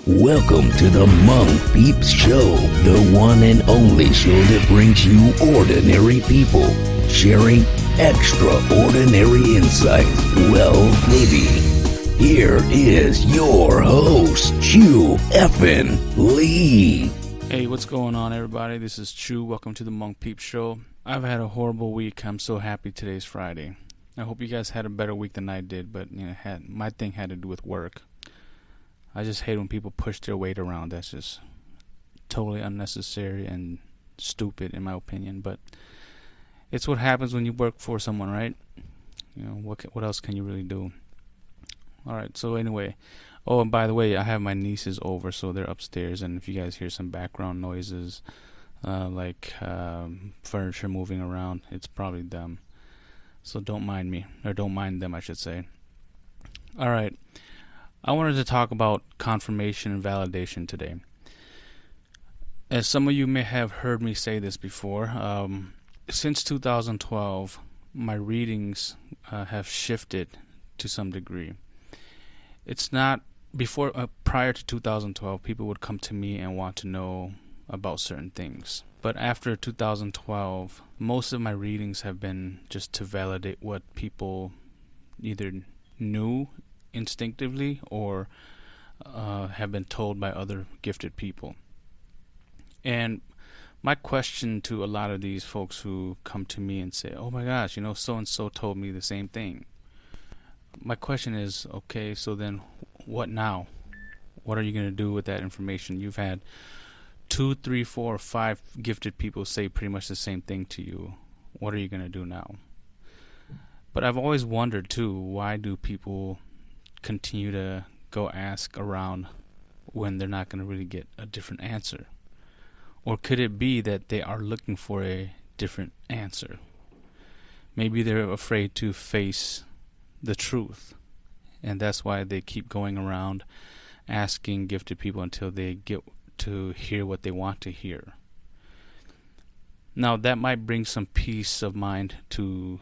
Welcome to the Hmong Peeps Show, the one and only show that brings you ordinary people sharing extraordinary insights. Well, maybe. Here is your host, Chew Effin Lee. Hey, what's going on, everybody? This is Chew. Welcome to the Hmong Peeps Show. I've had a horrible week. I'm so happy today's Friday. I hope you guys had a better week than I did, but my thing had to do with work. I just hate when people push their weight around. That's just totally unnecessary and stupid, in my opinion. But it's what happens when you work for someone, right? You know, what else can you really do? All right. So anyway, and by the way, I have my nieces over, so they're upstairs. And if you guys hear some background noises, like furniture moving around, it's probably them. So don't mind me, or don't mind them, I should say. All right. I wanted to talk about confirmation and validation today. As some of you may have heard me say this before, since 2012, my readings have shifted to some degree. It's not prior to 2012, people would come to me and want to know about certain things. But after 2012, most of my readings have been just to validate what people either knew instinctively or have been told by other gifted people. And my question to a lot of these folks who come to me and say, oh my gosh, so and so told me the same thing. My question is, okay, so then what now? What are you going to do with that information? You've had 2, 3, 4, 5 gifted people say pretty much the same thing to you. What are you going to do now? But I've always wondered too, why do people continue to go ask around when they're not going to really get a different answer? Or could it be that they are looking for a different answer? Maybe they're afraid to face the truth, and that's why they keep going around asking gifted people until they get to hear what they want to hear. Now that might bring some peace of mind to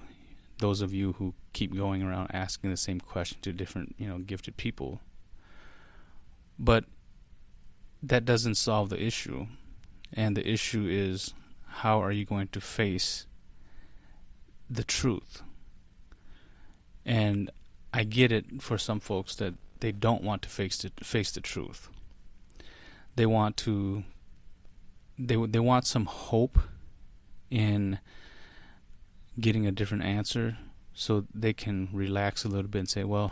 those of you who keep going around asking the same question to different, gifted people. But that doesn't solve the issue. And the issue is, how are you going to face the truth? And I get it for some folks that they don't want to face the truth. They want to they want some hope in getting a different answer, so they can relax a little bit and say, well,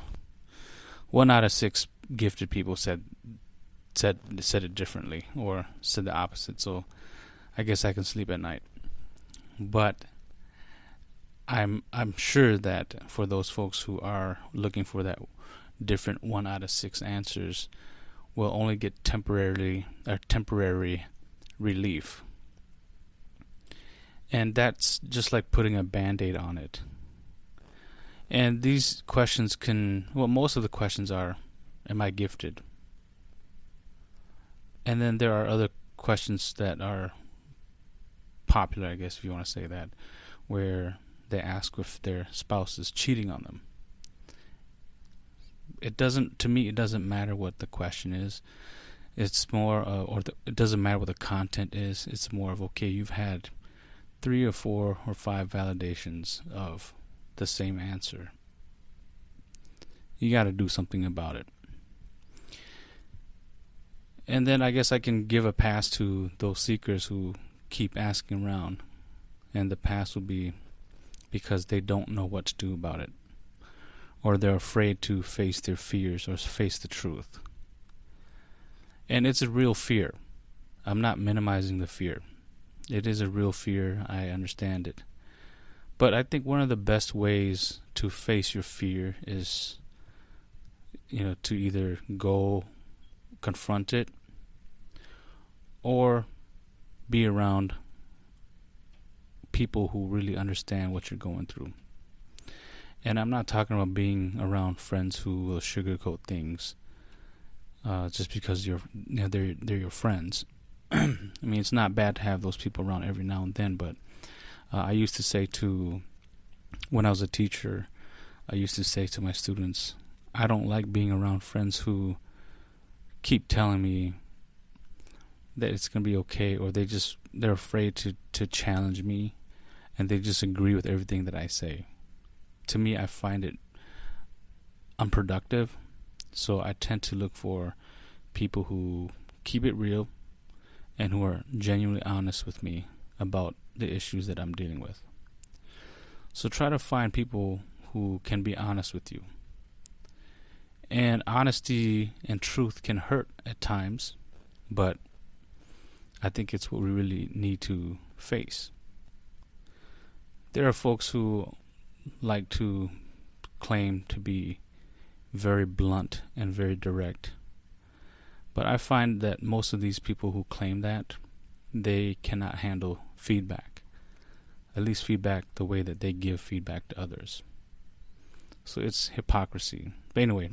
1 out of 6 gifted people said it differently, or said the opposite, so I guess I can sleep at night. But I'm sure that for those folks who are looking for that different 1 out of 6 answers, will only get temporary relief. And that's just like putting a Band-Aid on it. And these questions most of the questions are, am I gifted? And then there are other questions that are popular, I guess, if you want to say that, where they ask if their spouse is cheating on them. To me, it doesn't matter what the question is. It's more, it doesn't matter what the content is. It's more of, okay, you've had 3 or 4 or 5 validations of the same answer. You got to do something about it. And then I guess I can give a pass to those seekers who keep asking around. And the pass will be because they don't know what to do about it. Or they're afraid to face their fears or face the truth. And it's a real fear. I'm not minimizing the fear. It is a real fear. I understand it. But I think one of the best ways to face your fear is, to either go confront it or be around people who really understand what you're going through. And I'm not talking about being around friends who will sugarcoat things just because they're your friends. I mean, it's not bad to have those people around every now and then, but I used to say when I was a teacher, I used to say to my students, I don't like being around friends who keep telling me that it's going to be okay, or they're afraid to challenge me, and they just agree with everything that I say. To me, I find it unproductive, so I tend to look for people who keep it real and who are genuinely honest with me about the issues that I'm dealing with. So try to find people who can be honest with you. And honesty and truth can hurt at times, but I think it's what we really need to face. There are folks who like to claim to be very blunt and very direct, but I find that most of these people who claim that, they cannot handle feedback, at least feedback the way that they give feedback to others. So it's hypocrisy. But anyway,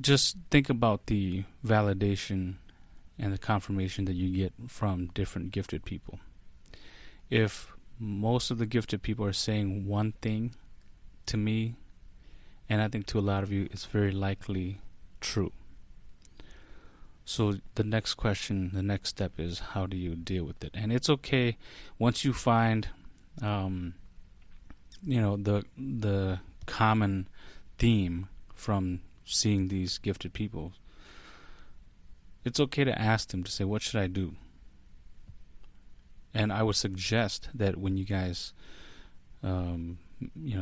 just think about the validation and the confirmation that you get from different gifted people. If most of the gifted people are saying one thing to me, and I think to a lot of you, it's very likely true. So the next question, the next step is, how do you deal with it? And it's okay once you find, the common theme from seeing these gifted people. It's okay to ask them, to say, what should I do? And I would suggest that when you guys,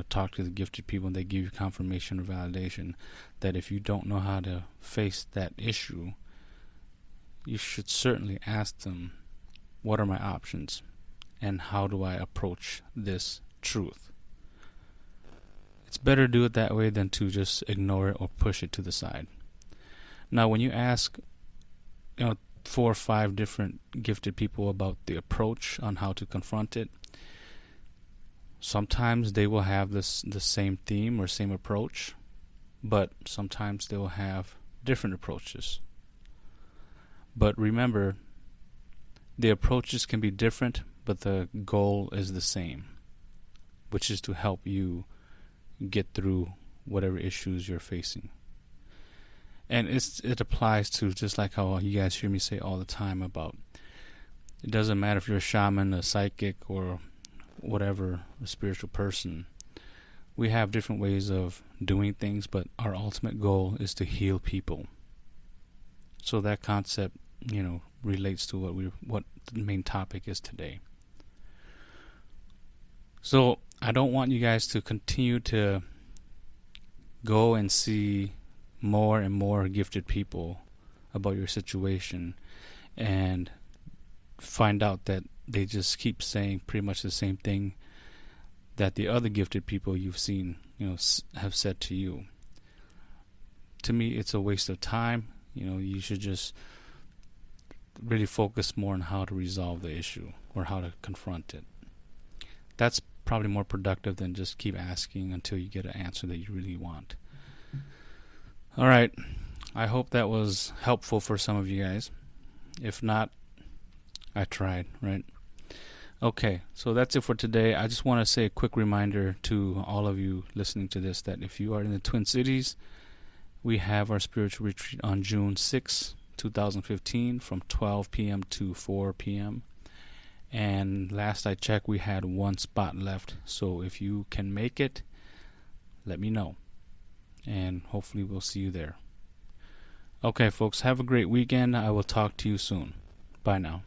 talk to the gifted people and they give you confirmation or validation, that if you don't know how to face that issue, you should certainly ask them, what are my options? And how do I approach this truth? It's better to do it that way than to just ignore it or push it to the side. Now, when you ask 4 or 5 different gifted people about the approach on how to confront it, sometimes they will have the same theme or same approach, but sometimes they will have different approaches. But remember, the approaches can be different, but the goal is the same, which is to help you get through whatever issues you're facing. And it applies to, just like how you guys hear me say all the time about, it doesn't matter if you're a shaman, a psychic, or whatever, a spiritual person. We have different ways of doing things, but our ultimate goal is to heal people. So that concept, relates to what the main topic is today. So I don't want you guys to continue to go and see more and more gifted people about your situation and find out that they just keep saying pretty much the same thing that the other gifted people you've seen, have said to you. To me, it's a waste of time. You should just really focus more on how to resolve the issue or how to confront it. That's probably more productive than just keep asking until you get an answer that you really want. All right. I hope that was helpful for some of you guys. If not, I tried, right? Okay, so that's it for today. I just want to say a quick reminder to all of you listening to this that if you are in the Twin Cities, we have our spiritual retreat on June 6, 2015 from 12 p.m. to 4 p.m. And last I checked, we had 1 spot left. So if you can make it, let me know. And hopefully we'll see you there. Okay, folks, have a great weekend. I will talk to you soon. Bye now.